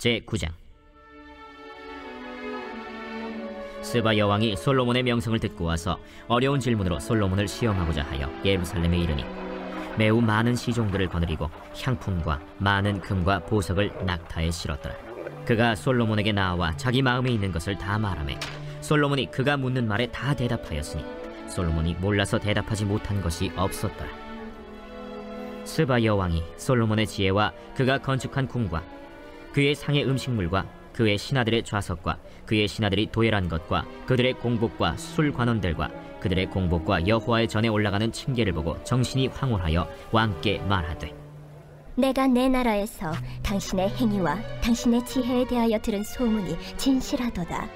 제9장. 스바 여왕이 솔로몬의 명성을 듣고 와서 어려운 질문으로 솔로몬을 시험하고자 하여 예루살렘에 이르니 매우 많은 시종들을 거느리고 향품과 많은 금과 보석을 낙타에 실었더라. 그가 솔로몬에게 나와 자기 마음에 있는 것을 다 말하매 솔로몬이 그가 묻는 말에 다 대답하였으니 솔로몬이 몰라서 대답하지 못한 것이 없었더라. 스바 여왕이 솔로몬의 지혜와 그가 건축한 궁과 그의 상의 음식물과 그의 신하들의 좌석과 그의 신하들이 도열한 것과 그들의 공복과 술 관원들과 그들의 공복과 여호와의 전에 올라가는 층계를 보고 정신이 황홀하여 왕께 말하되, 내가 내 나라에서 당신의 행위와 당신의 지혜에 대하여 들은 소문이 진실하도다.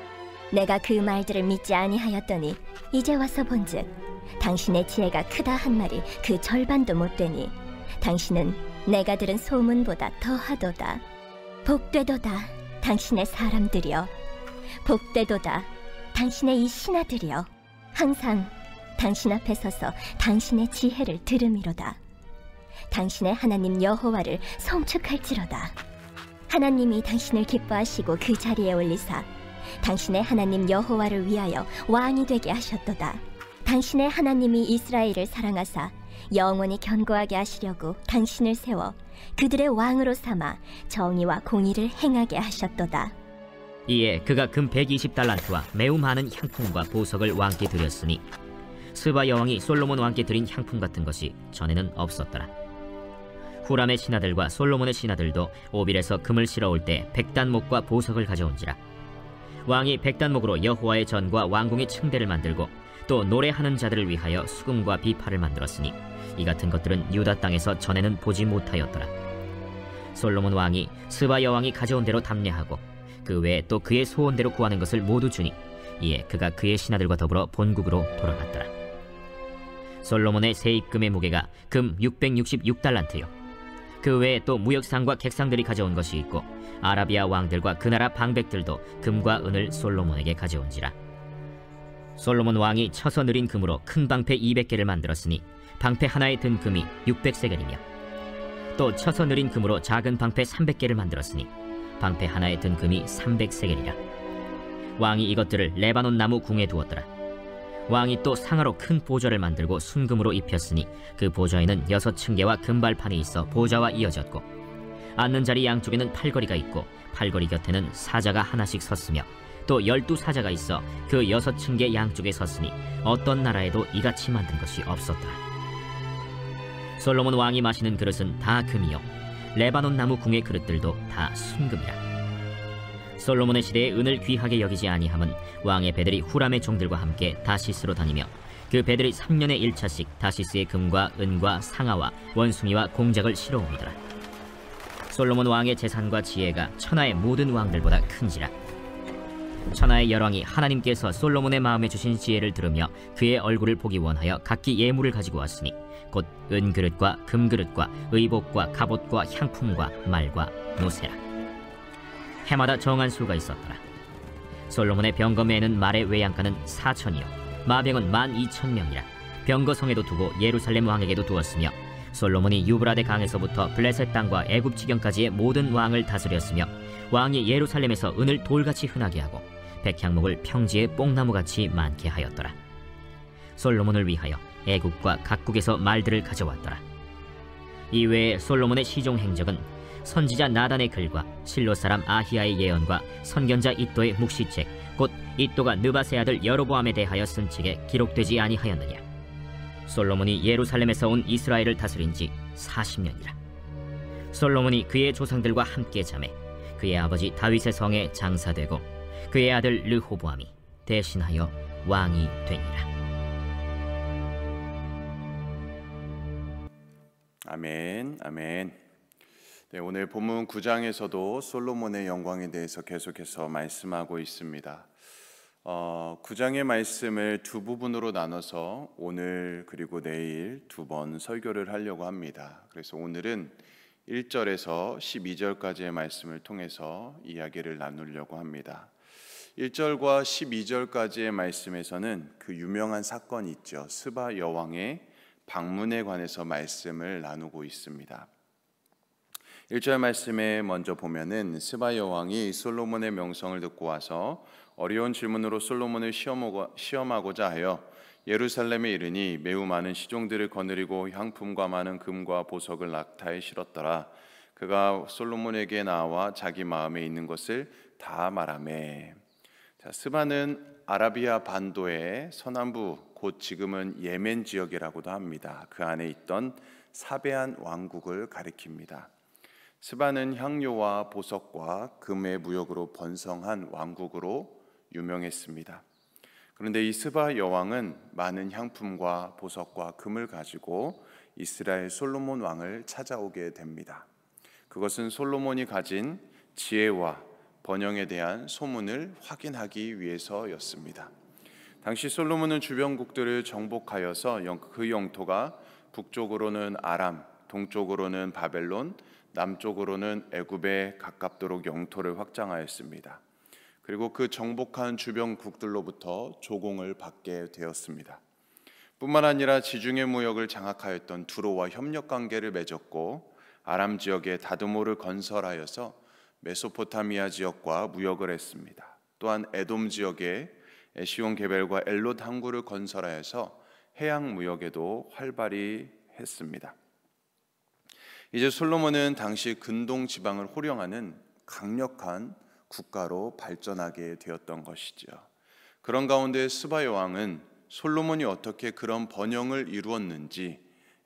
내가 그 말들을 믿지 아니하였더니 이제 와서 본즉 당신의 지혜가 크다 한 말이 그 절반도 못 되니 당신은 내가 들은 소문보다 더하도다. 복되도다 당신의 사람들이여, 복되도다 당신의 이 신하들이여, 항상 당신 앞에 서서 당신의 지혜를 들음이로다. 당신의 하나님 여호와를 송축할지로다. 하나님이 당신을 기뻐하시고 그 자리에 올리사 당신의 하나님 여호와를 위하여 왕이 되게 하셨도다. 당신의 하나님이 이스라엘을 사랑하사 영원히 견고하게 하시려고 당신을 세워 그들의 왕으로 삼아 정의와 공의를 행하게 하셨도다. 이에 그가 금 120달란트와 매우 많은 향품과 보석을 왕께 드렸으니 스바 여왕이 솔로몬 왕께 드린 향품 같은 것이 전에는 없었더라. 후람의 신하들과 솔로몬의 신하들도 오빌에서 금을 실어올 때 백단목과 보석을 가져온지라. 왕이 백단목으로 여호와의 전과 왕궁의 층대를 만들고 또 노래하는 자들을 위하여 수금과 비파를 만들었으니 이 같은 것들은 유다 땅에서 전에는 보지 못하였더라. 솔로몬 왕이 스바 여왕이 가져온 대로 담례하고 그 외에 또 그의 소원대로 구하는 것을 모두 주니 이에 그가 그의 신하들과 더불어 본국으로 돌아갔더라. 솔로몬의 세입금의 무게가 금 666달란트요 그 외에 또 무역상과 객상들이 가져온 것이 있고 아라비아 왕들과 그 나라 방백들도 금과 은을 솔로몬에게 가져온지라. 솔로몬 왕이 쳐서 느린 금으로 큰 방패 200개를 만들었으니 방패 하나에 든 금이 600세겔이며 또 쳐서 느린 금으로 작은 방패 300개를 만들었으니 방패 하나에 든 금이 300세겔이라. 왕이 이것들을 레바논 나무 궁에 두었더라. 왕이 또 상하로 큰 보좌를 만들고 순금으로 입혔으니 그 보좌에는 6층계와 금발판이 있어 보좌와 이어졌고 앉는 자리 양쪽에는 팔걸이가 있고 팔걸이 곁에는 사자가 하나씩 섰으며 또 12사자가 있어 그 6층계 양쪽에 섰으니 어떤 나라에도 이같이 만든 것이 없었더라. 솔로몬 왕이 마시는 그릇은 다 금이요 레바논 나무 궁의 그릇들도 다 순금이라. 솔로몬의 시대에 은을 귀하게 여기지 아니함은 왕의 배들이 후람의 종들과 함께 다시스로 다니며 그 배들이 3년에 1차씩 다시스의 금과 은과 상아와 원숭이와 공작을 실어옵니더라. 솔로몬 왕의 재산과 지혜가 천하의 모든 왕들보다 큰지라. 천하의 열왕이 하나님께서 솔로몬의 마음에 주신 지혜를 들으며 그의 얼굴을 보기 원하여 각기 예물을 가지고 왔으니 곧 은그릇과 금그릇과 의복과 갑옷과 향품과 말과 노새라. 해마다 정한 수가 있었더라. 솔로몬의 병거매에는 말의 외양간은 4천이요 마병은 12,000명이라. 병거성에도 두고 예루살렘 왕에게도 두었으며 솔로몬이 유브라데 강에서부터 블레셋 땅과 애굽 지경까지의 모든 왕을 다스렸으며 왕이 예루살렘에서 은을 돌같이 흔하게 하고 백향목을 평지에 뽕나무같이 많게 하였더라. 솔로몬을 위하여 애국과 각국에서 말들을 가져왔더라. 이외에 솔로몬의 시종 행적은 선지자 나단의 글과 실로 사람 아히야의 예언과 선견자 이도의 묵시책 곧 이도가 느바세 아들 여로보암에 대하여 쓴 책에 기록되지 아니하였느냐. 솔로몬이 예루살렘에서 온 이스라엘을 다스린 지 40년이라. 솔로몬이 그의 조상들과 함께 자매 그의 아버지 다윗의 성에 장사되고 그의 아들 르호보암이 대신하여 왕이 되니라. 아멘, 아멘. 네, 오늘 본문 9장에서도 솔로몬의 영광에 대해서 계속해서 말씀하고 있습니다. 9장의 말씀을 두 부분으로 나눠서 오늘 그리고 내일 두 번 설교를 하려고 합니다. 그래서 오늘은 1절에서 12절까지의 말씀을 통해서 이야기를 나누려고 합니다. 1절과 12절까지의 말씀에서는 그 유명한 사건이 있죠. 스바 여왕의 방문에 관해서 말씀을 나누고 있습니다. 1절 말씀에 먼저 보면은 스바 여왕이 솔로몬의 명성을 듣고 와서 어려운 질문으로 솔로몬을 시험하고자 하여 예루살렘에 이르니 매우 많은 시종들을 거느리고 향품과 많은 금과 보석을 낙타에 실었더라. 그가 솔로몬에게 나와 자기 마음에 있는 것을 다 말하매. 자, 스바는 아라비아 반도의 서남부, 곧 지금은 예멘 지역이라고도 합니다. 그 안에 있던 사베안 왕국을 가리킵니다. 스바는 향료와 보석과 금의 무역으로 번성한 왕국으로 유명했습니다. 그런데 이 스바 여왕은 많은 향품과 보석과 금을 가지고 이스라엘 솔로몬 왕을 찾아오게 됩니다. 그것은 솔로몬이 가진 지혜와 번영에 대한 소문을 확인하기 위해서였습니다. 당시 솔로몬은 주변국들을 정복하여서 그 영토가 북쪽으로는 아람, 동쪽으로는 바벨론, 남쪽으로는 애굽에 가깝도록 영토를 확장하였습니다. 그리고 그 정복한 주변국들로부터 조공을 받게 되었습니다. 뿐만 아니라 지중해 무역을 장악하였던 두로와 협력 관계를 맺었고 아람 지역에 다드모를 건설하여서 메소포타미아 지역과 무역을 했습니다. 또한 에돔 지역에 에시온 게벨과 엘롯 항구를 건설하여서 해양 무역에도 활발히 했습니다. 이제 솔로몬은 당시 근동 지방을 호령하는 강력한 국가로 발전하게 되었던 것이죠. 그런 가운데 스바 여왕은 솔로몬이 어떻게 그런 번영을 이루었는지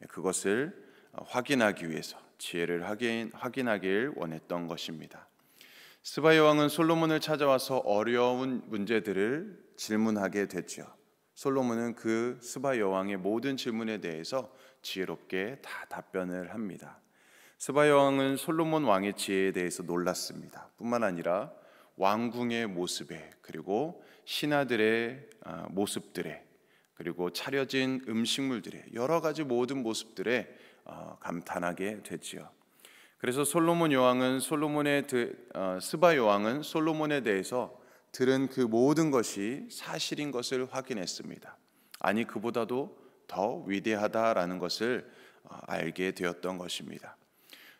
그것을 확인하기 위해서 지혜를 확인하길 원했던 것입니다. 스바 여왕은 솔로몬을 찾아와서 어려운 문제들을 질문하게 됐죠. 솔로몬은 그 스바 여왕의 모든 질문에 대해서 지혜롭게 다 답변을 합니다. 스바 여왕은 솔로몬 왕의 지혜에 대해서 놀랐습니다. 뿐만 아니라 왕궁의 모습에, 그리고 신하들의 모습들에, 그리고 차려진 음식물들의 여러 가지 모든 모습들에 감탄하게 되지요. 그래서 스바 여왕은 솔로몬에 대해서 들은 그 모든 것이 사실인 것을 확인했습니다. 아니, 그보다도 더 위대하다라는 것을 알게 되었던 것입니다.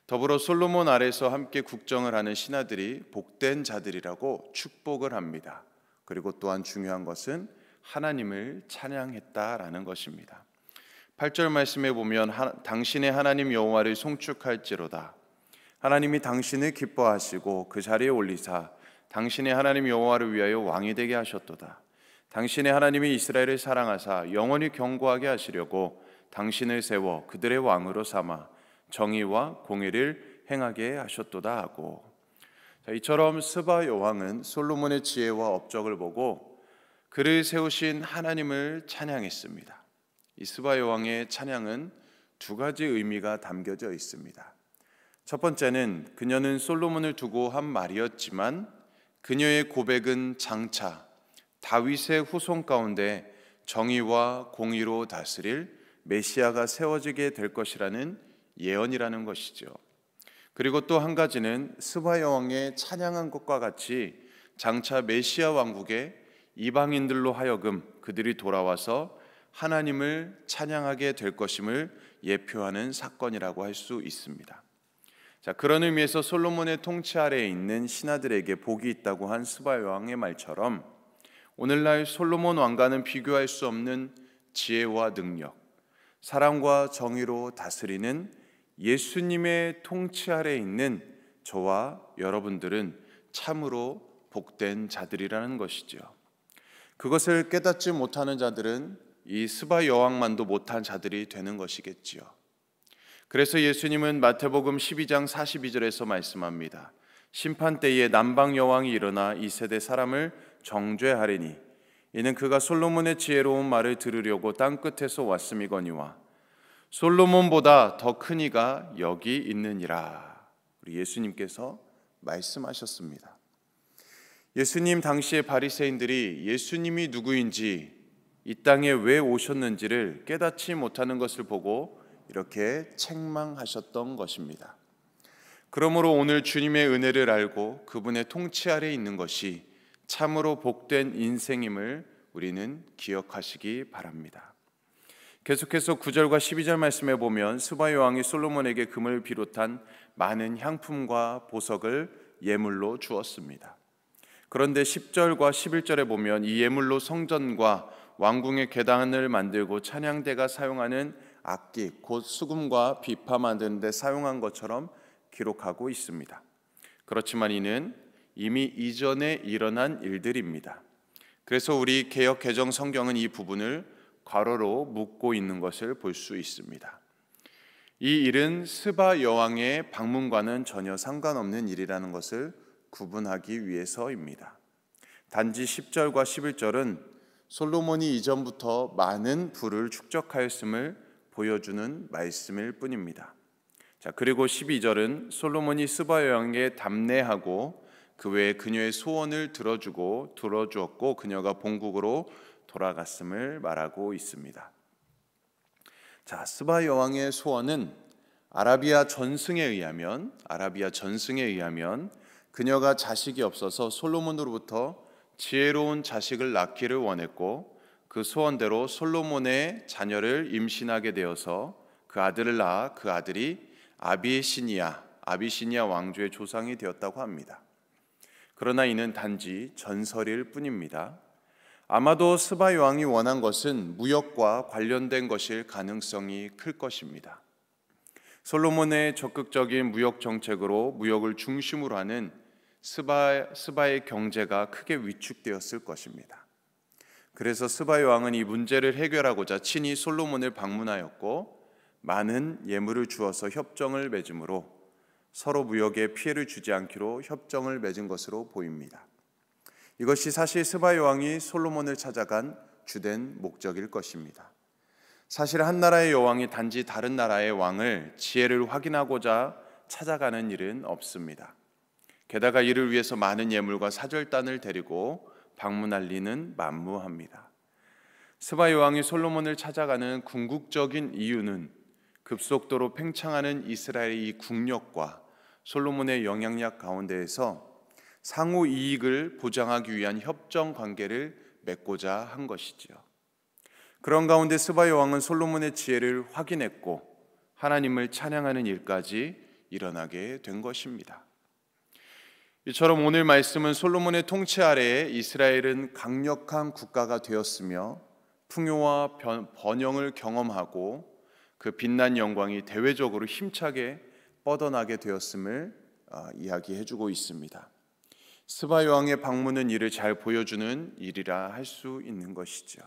더불어 솔로몬 아래서 함께 국정을 하는 신하들이 복된 자들이라고 축복을 합니다. 그리고 또한 중요한 것은 하나님을 찬양했다라는 것입니다. 8절 말씀에 보면 당신의 하나님 여호와를 송축할지로다. 하나님이 당신을 기뻐하시고 그 자리에 올리사 당신의 하나님 여호와를 위하여 왕이 되게 하셨도다. 당신의 하나님이 이스라엘을 사랑하사 영원히 경고하게 하시려고 당신을 세워 그들의 왕으로 삼아 정의와 공의를 행하게 하셨도다 하고. 이처럼 스바 여왕은 솔로몬의 지혜와 업적을 보고 그를 세우신 하나님을 찬양했습니다. 이 스바 여왕의 찬양은 두 가지 의미가 담겨져 있습니다. 첫 번째는 그녀는 솔로몬을 두고 한 말이었지만 그녀의 고백은 장차 다윗의 후손 가운데 정의와 공의로 다스릴 메시아가 세워지게 될 것이라는 예언이라는 것이죠. 그리고 또 한 가지는 스바 여왕의 찬양한 것과 같이 장차 메시아 왕국의 이방인들로 하여금 그들이 돌아와서 하나님을 찬양하게 될 것임을 예표하는 사건이라고 할 수 있습니다. 자, 그런 의미에서 솔로몬의 통치 아래에 있는 신하들에게 복이 있다고 한 스바 여왕의 말처럼 오늘날 솔로몬 왕과는 비교할 수 없는 지혜와 능력, 사랑과 정의로 다스리는 예수님의 통치 아래에 있는 저와 여러분들은 참으로 복된 자들이라는 것이죠. 그것을 깨닫지 못하는 자들은 이 스바 여왕만도 못한 자들이 되는 것이겠지요. 그래서 예수님은 마태복음 12장 42절에서 말씀합니다. 심판 때에 남방 여왕이 일어나 이 세대 사람을 정죄하리니 이는 그가 솔로몬의 지혜로운 말을 들으려고 땅 끝에서 왔음이거니와 솔로몬보다 더 큰 이가 여기 있느니라. 우리 예수님께서 말씀하셨습니다. 예수님 당시의 바리새인들이 예수님이 누구인지 이 땅에 왜 오셨는지를 깨닫지 못하는 것을 보고 이렇게 책망하셨던 것입니다. 그러므로 오늘 주님의 은혜를 알고 그분의 통치 아래 있는 것이 참으로 복된 인생임을 우리는 기억하시기 바랍니다. 계속해서 9절과 12절 말씀에 보면 스바 여왕이 솔로몬에게 금을 비롯한 많은 향품과 보석을 예물로 주었습니다. 그런데 10절과 11절에 보면 이 예물로 성전과 왕궁의 계단을 만들고 찬양대가 사용하는 악기, 곧 수금과 비파 만드는 데 사용한 것처럼 기록하고 있습니다. 그렇지만 이는 이미 이전에 일어난 일들입니다. 그래서 우리 개역 개정 성경은 이 부분을 괄호로 묶고 있는 것을 볼 수 있습니다. 이 일은 스바 여왕의 방문과는 전혀 상관없는 일이라는 것을 구분하기 위해서입니다. 단지 10절과 11절은 솔로몬이 이전부터 많은 부를 축적하였음을 보여주는 말씀일 뿐입니다. 자, 그리고 12절은 솔로몬이 스바 여왕에게 담례하고 그 외에 그녀의 소원을 들어주었고 그녀가 본국으로 돌아갔음을 말하고 있습니다. 자, 스바 여왕의 소원은 아라비아 전승에 의하면 그녀가 자식이 없어서 솔로몬으로부터 지혜로운 자식을 낳기를 원했고 그 소원대로 솔로몬의 자녀를 임신하게 되어서 그 아들을 낳아 그 아들이 아비시니아 왕조의 조상이 되었다고 합니다. 그러나 이는 단지 전설일 뿐입니다. 아마도 스바 여왕이 원한 것은 무역과 관련된 것일 가능성이 클 것입니다. 솔로몬의 적극적인 무역 정책으로 무역을 중심으로 하는 스바의 경제가 크게 위축되었을 것입니다. 그래서 스바 여왕은 이 문제를 해결하고자 친히 솔로몬을 방문하였고 많은 예물을 주어서 협정을 맺음으로 서로 무역에 피해를 주지 않기로 협정을 맺은 것으로 보입니다. 이것이 사실 스바 여왕이 솔로몬을 찾아간 주된 목적일 것입니다. 사실 한 나라의 여왕이 단지 다른 나라의 왕을 지혜를 확인하고자 찾아가는 일은 없습니다. 게다가 이를 위해서 많은 예물과 사절단을 데리고 방문할 리는 만무합니다. 스바 여왕이 솔로몬을 찾아가는 궁극적인 이유는 급속도로 팽창하는 이스라엘의 이 국력과 솔로몬의 영향력 가운데에서 상호 이익을 보장하기 위한 협정 관계를 맺고자 한 것이지요. 그런 가운데 스바 여왕은 솔로몬의 지혜를 확인했고 하나님을 찬양하는 일까지 일어나게 된 것입니다. 이처럼 오늘 말씀은 솔로몬의 통치 아래에 이스라엘은 강력한 국가가 되었으며 풍요와 번영을 경험하고 그 빛난 영광이 대외적으로 힘차게 뻗어나게 되었음을 이야기해주고 있습니다. 스바 여왕의 방문은 이를 잘 보여주는 일이라 할 수 있는 것이죠.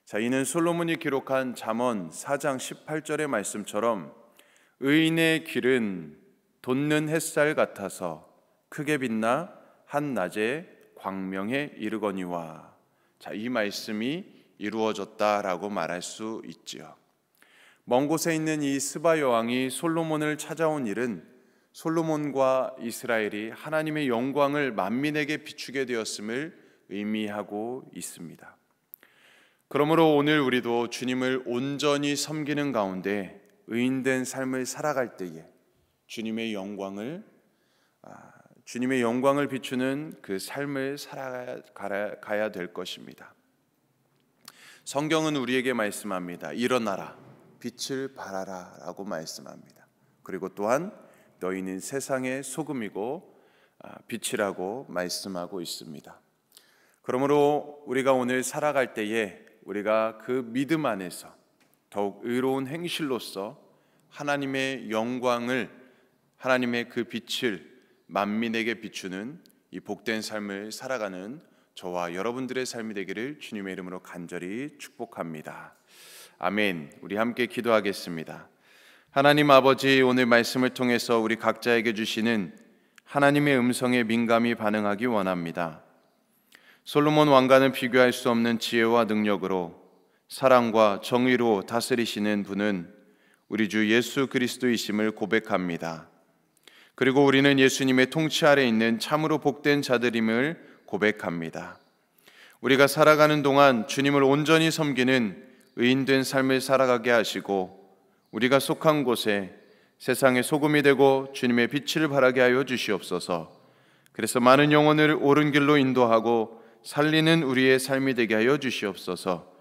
자, 이는 솔로몬이 기록한 잠언 4장 18절의 말씀처럼 의인의 길은 돋는 햇살 같아서 크게 빛나 한낮에 광명에 이르거니와. 자, 이 말씀이 이루어졌다라고 말할 수 있지요. 먼 곳에 있는 이 스바 여왕이 솔로몬을 찾아온 일은 솔로몬과 이스라엘이 하나님의 영광을 만민에게 비추게 되었음을 의미하고 있습니다. 그러므로 오늘 우리도 주님을 온전히 섬기는 가운데 의인된 삶을 살아갈 때에 주님의 영광을 비추는 그 삶을 살아가야 될 것입니다. 성경은 우리에게 말씀합니다. 일어나라, 빛을 발하라 라고 말씀합니다. 그리고 또한 너희는 세상의 소금이고 빛이라고 말씀하고 있습니다. 그러므로 우리가 오늘 살아갈 때에 우리가 그 믿음 안에서 더욱 의로운 행실로서 하나님의 영광을, 하나님의 그 빛을 만민에게 비추는 이 복된 삶을 살아가는 저와 여러분들의 삶이 되기를 주님의 이름으로 간절히 축복합니다. 아멘. 우리 함께 기도하겠습니다. 하나님 아버지, 오늘 말씀을 통해서 우리 각자에게 주시는 하나님의 음성에 민감히 반응하기 원합니다. 솔로몬 왕과는 비교할 수 없는 지혜와 능력으로 사랑과 정의로 다스리시는 분은 우리 주 예수 그리스도이심을 고백합니다. 그리고 우리는 예수님의 통치 아래 있는 참으로 복된 자들임을 고백합니다. 우리가 살아가는 동안 주님을 온전히 섬기는 의인된 삶을 살아가게 하시고 우리가 속한 곳에 세상의 소금이 되고 주님의 빛을 발하게 하여 주시옵소서. 그래서 많은 영혼을 옳은 길로 인도하고 살리는 우리의 삶이 되게 하여 주시옵소서.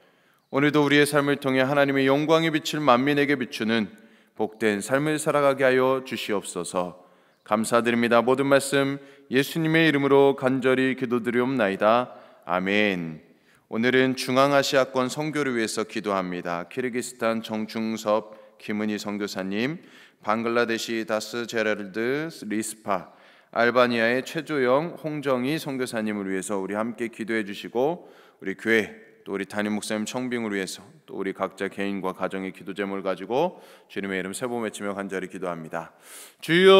오늘도 우리의 삶을 통해 하나님의 영광의 빛을 만민에게 비추는 복된 삶을 살아가게 하여 주시옵소서. 감사드립니다. 모든 말씀 예수님의 이름으로 간절히 기도드리옵나이다. 아멘. 오늘은 중앙아시아권 선교를 위해서 기도합니다. 키르기스탄 정중섭 김은희 선교사님, 방글라데시 다스 제라르드 리스파, 알바니아의 최조영 홍정희 선교사님을 위해서 우리 함께 기도해 주시고, 우리 교회 또 우리 담임 목사님 청빙을 위해서 또 우리 각자 개인과 가정의 기도 제목을 가지고 주님의 이름 세 번 외치며 간절히 기도합니다. 주여